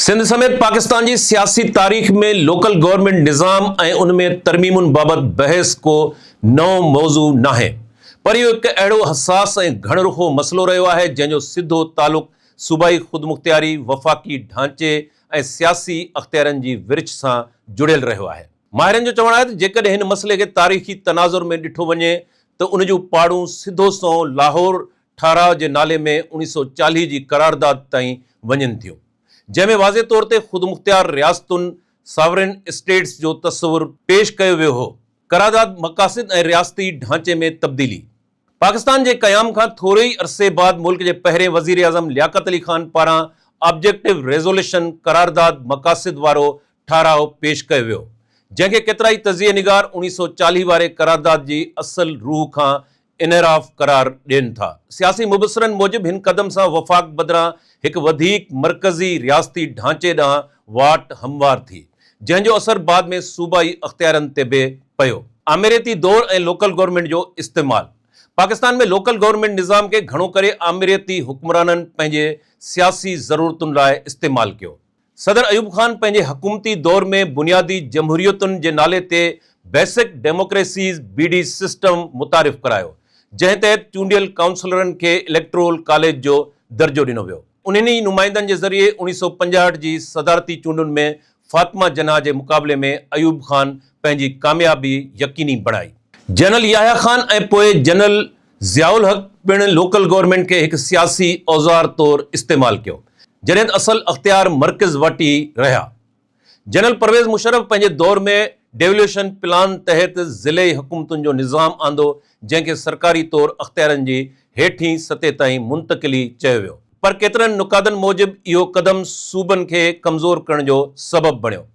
सिंध समेत पाकिस्तान की सियासी तारीख में लोकल गवर्नमेंट निज़ाम और उनमें तरमीमुन बाबत बहस को नओं मौजू ना है, पर यो एक अड़ो हसास और घणरुखो मसलो रहो है जैंजो सीधो तालुक सूबाई खुदमुख्तियारी, वफाकी ढांचे और सियासी अख्तियारन की विरछ से जुड़ियल रहो है। माहिरन जो चवण है जेकॾहिं हिन मसले के तारीख़ी तनाजुर में ॾिठो वञे तो उन जूं पाड़ूं सिधो सो लाहौर ठाराव के नाले में 1940 की करारदाद ताईं वञनि थियूं, जैमें वाज़े तौर ते खुदमुख्तियार रियासतुन सॉवरेन स्टेट्स जो तस्वुर पेश किया वियो हो। करारदाद मकासिद और रियासती ढांचे में तब्दीली। पाकिस्तान के क़याम का थोड़े ही अरसे बाद मुल्क के पहरे वज़ीर आज़म लियाकत अली खान पारां ऑब्जेक्टिव रेजोल्यूशन करारदाद मकासिद वारो ठाराव पेश किया वियो, जैके केतराई तजिए निगार 1940 वारे करारदाद की असल रूह का इनराफ करार देन था। सियासी मुबसरन मूजिब इन कदम से वफाक बदरां एक वधीक मरकजी रियासती ढांचे ॾांहुं वाट हमवार थी, जंहिंजो असर बाद में सूबाई अख्तियारन ते बि पियो। आमिरियती दौर और लोकल गवर्नमेंट जो इस्तेमाल। पाकिस्तान में लोकल गवर्नमेंट निज़ाम के घणो करे आमिरियती हुक्मरानन पंहिंजे सियासी ज़रूरतुन लाइ इस्तेमाल कियो। सदर अयूब खान पंहिंजे हुकूमती दौर में बुनियादी जमहूरियतुन जे नाले ते बेसिक डेमोक्रेसीज़ BD सिस्टम मुतारिफ करायो, जंहिं तहत चूंडियल काउंसलरन के इलेक्टोरल कॉलेज जो दर्जो ॾिनो वियो। उन्हीं नुमाइंदन के जरिए 1965 की सदारती चूंडुन में फातिमा जनाह के मुकाबले में अयूब खान पंहिंजी कामयाबी यकीनी बनाई। जनरल याह्या खान और पोए जनरल ज़ियाउल हक पिण लोकल गवर्नमेंट के एक सियासी औजार तौर इस्तेमाल कियो, जॾहिं असल अख्तियार मरकज़ वटि रहा। जनरल परवेज़ मुशर्रफ पंहिंजे दौर में डेवल्यूशन प्लान तहत ज़िले हुकूमतुन जो निज़ाम आंदो, जंहिंखे सरकारी तौर अख्तियारन जी हेठी सतह ताईं मुंतकिली चयो वियो, पर केतरन नुकादन मूजिब इहो कदम सूबन के कमज़ोर करण जो सबब बणियो।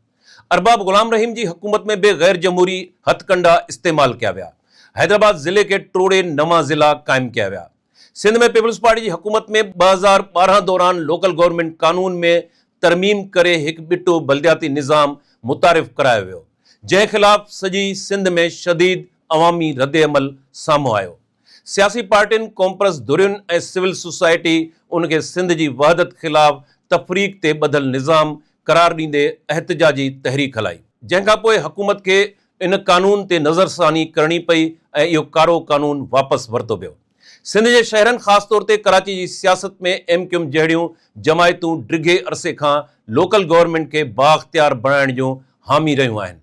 अरबाब गुलाम रहीम की हुकूमत में भी गैर जमहूरी हथकंडा इस्तेमाल किया विया। हैदराबाद ज़िले के टोड़े नवा ज़िला कायम किया विया। सिंध में पीपल्स पार्टी की हुकूमत में 2012 दौरान लोकल गवर्नमेंट कानून में तरमीम करे एक बिटो बल्दियाती निज़ाम मुतारिफ करायो वियो, जंहिं खिलाफ सजी सिंध में शदीद अवामी रद्द-ए-अमल साम्हूं आयो। सियासी पार्टियुनि, कॉम्प्रस धुरियुनि ऐं सिविल सोसाइटी उनके सिंध की वहदत खिलाफ तफरीक ते बदल निज़ाम करार ॾींदे एहतजाजी तहरीक हलाई, जंहिंखां पोइ हुकूमत के इन कानून ते नज़रसानी करणी पई ऐं इहो कारो कानून वापसि वरितो वियो। सिंध के शहरन ख़ास तौर ते कराची की सियासत में MQM जहिड़ियूं जमायतूं डिघे अरसे खां लोकल गवर्नमेंट के बाख्तियार बनाइण जूं हामी रहियूं आहिनि।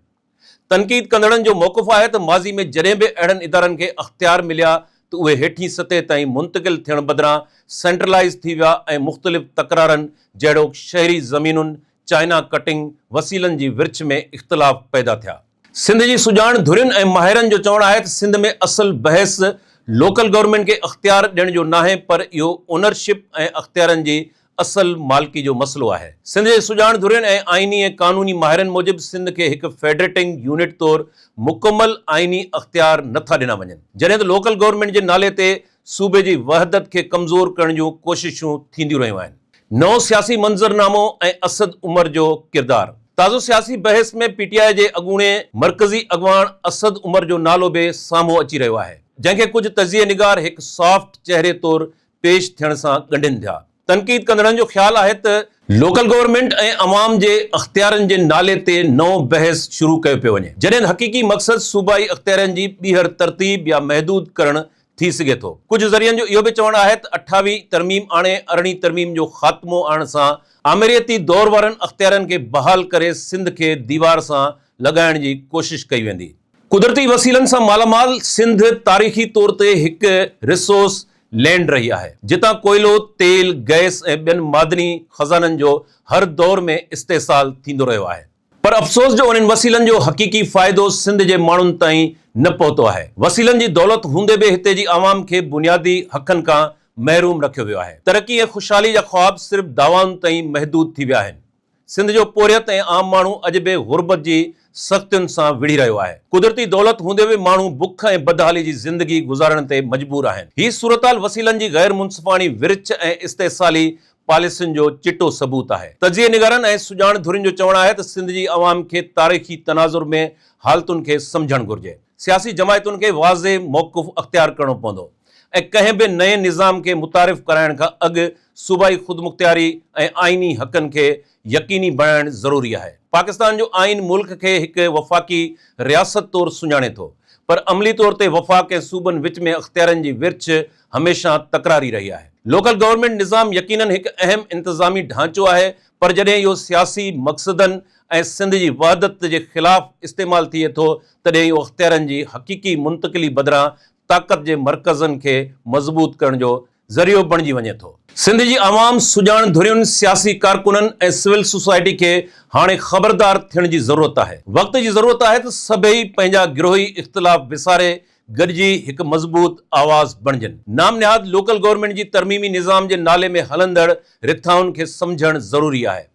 तनकीद कंदड़नि जो मौक़िफ़ आहे त माज़ी में जॾहिं बि अहिड़नि इदारनि खे अख्तियार मिलिया तो उहे हेठी सतह ताईं मुंतकिल थियण बदिरां सेंट्रलाइज़ थी विया ऐं मुख़्तलिफ़ तकरारनि जहिड़ो शहरी ज़मीनुनि, चाइना कटिंग वसीलनि जी विरछ में इख़्तिलाफ़ पैदा थिया। सिंध जी सुजाण धुरियुनि ऐं माहिरनि जो चवण आहे त सिंध में असल बहस लोकल गवर्नमेंट के अख्तियार ॾियण जो न आहे, पर इहो ओनरशिप ऐं अख्तियारनि जी असल मालिकी जो मसलो आहे। सिंध जे सुजाण धुरियुनि ऐं आइनी ऐं कानूनी माहिरनि मूजिब सिंध के एक फेडरेटिंग यूनिट तौर मुकम्मल आइनी अख्तियार नथा ॾिना वञनि, जॾहिं त लोकल गवर्नमेंट के नाले ते सूबे की वहदत के कमज़ोर करण जूं कोशिशूं थींदियूं रहियूं आहिनि। नओं सियासी मंज़रनामो ऐं असद उमर जो किरदार। ताज़ो सियासी बहस में PTI के अगूणे मरकज़ी अगवान असद उमर जो नालो भी साम्हूं अची रहियो आहे, जंहिंखे कुछ तजिए निगार एक सॉफ्ट चेहरे तौर पेश थियण सां गंढिन थिया। तनकीद कंदड़नि जो ख्याल है त लोकल गवर्नमेंट ऐं अवाम के अख्तियारन के नाले ते नओं बहस शुरू कयो पियो वञे, जॾहिं हक़ीक़ी मक़सद सूबाई अख्तियारन की ॿीहर तरतीब या महदूद करण थी सके थो। कुछ ज़रियनि जो इहो भी चवण है त 28वीं तरमीम आणे 18वीं तरमीम जो ख़ात्मो आणण सां आमिरियती दौर वारनि अख्तियारन के बहाल करे सिंध के दीवार सां लॻाइण जी कोशिश कई वेंदी। कुदरती वसीलन सां मालामाल सिंध तारीख़ी तौर ते एक रिसोर्स लैंड रही है, जितां कोयलो, तेल, गैस ऐं ॿियनि मादनी खजाननि जो हर दौर में इस्तेसाल थींदो रहियो आहे, पर अफ़सोस जो उन्हनि वसीलनि जो हक़ीक़ी फ़ाइदो सिंध जे माण्हुनि ताईं न पहुतो आहे। वसीलनि जी दौलत हूंदे बि हिते जी आवाम के बुनियादी हक़नि खां महरूम रखियो वियो आहे। तरक़ी ऐं ख़ुशहाली जा ख़्वाब सिर्फ़ दावाउनि ताईं महदूद थी विया आहिनि। सिंध जो पोरियत ऐं आम माण्हू अॼु बि गुरबत जी सख़्तियुनि सां विढ़ी रहियो आहे। कुदरती दौलत हूंदे बि माण्हू बुख ऐं बदहाली जी ज़िंदगी गुज़ारण ते मजबूर आहिनि। हीअ सूरताल वसीलनि जी गैर मुनसिफ़ानी विरछ ऐं इस्तेसाली पॉलिसियुनि जो चिटो सबूत आहे। तजिए निगारनि ऐं सुजाण धुरियुनि जो चवण आहे त सिंध जी अवाम खे तारीख़ी तनाज़ुर में हालतुनि खे सम्झणु घुरिजे। सियासी जमायतुनि खे वाज़े मौक़िफ़ अख्तियार करणो पवंदो ऐं कंहिं बि नए निज़ाम खे मुतारिफ़ कराइण खां अॻु सूबाई ख़ुदमुख़्तियारी ऐं आइनी हक़नि खे यकीनी बणाइणु ज़रूरी आहे। पाकिस्तान जो आइन मुल्क खे हिकु वफ़ाक़ी रियासत तौरु सुञाणे थो, पर अमली तौर ते वफ़ाक़ ऐं सूबनि विच में अख़्तियारनि जी विर्छ हमेशह तकरारी रही आहे। लोकल गवर्नमेंट निज़ाम यकीनन हिकु अहम इंतज़ामी ढांचो आहे, पर जॾहिं इहो सियासी मक़सदनि ऐं सिंध जी वहदत जे ख़िलाफ़ इस्तेमालु थिए थो, तॾहिं इहो अख़्तियारनि जी हक़ीक़ी मुंतक़िली बदिरां ताक़त जे मर्कज़नि खे मज़बूत करण जो ज़रियो बणिजी वञे थो। सिंध जी आवाम, सुजाण धुरियुनि, सियासी कारकुननि ऐं सिविल सोसाइटी खे हाणे ख़बरदार थियण जी ज़रूरत आहे। वक़्त जी ज़रूरत आहे त सभई पंहिंजा गिरोही इख़्तिलाफ़ विसारे गॾिजी हिकु मज़बूत आवाज़ बणिजनि। नाम निहाद लोकल गवर्नमेंट जी तरमीमी निज़ाम जे नाले में हलंदड़ रिथाउनि खे सम्झणु ज़रूरी आहे।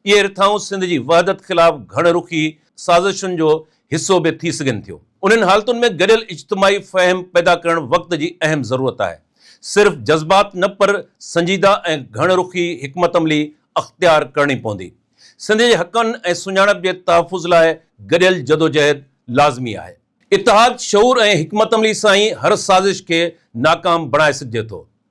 इहे रिथाऊं सिंध जी वहदत ख़िलाफ़ घणरुखी साज़िशुनि जो हिसो बि थी सघनि थियूं। उन्हनि हालतुनि में गॾियल इज्तिमाही फ़हम पैदा करणु वक़्त जी अहम ज़रूरत आहे। सिर्फ़ जज़्बात न, पर संजीदा ऐं घणरुखी हिकमत अमली अख़्तियार करणी पवंदी। सिंध जे हक़नि ऐं सुञाणप जे तहफ़ुज़ लाइ गॾियल जदोजहद लाज़मी आहे। इतिहाद, शऊर ऐं हिकमत अमली सां ई हर साज़िश खे नाकाम बणाए सघिजे थो।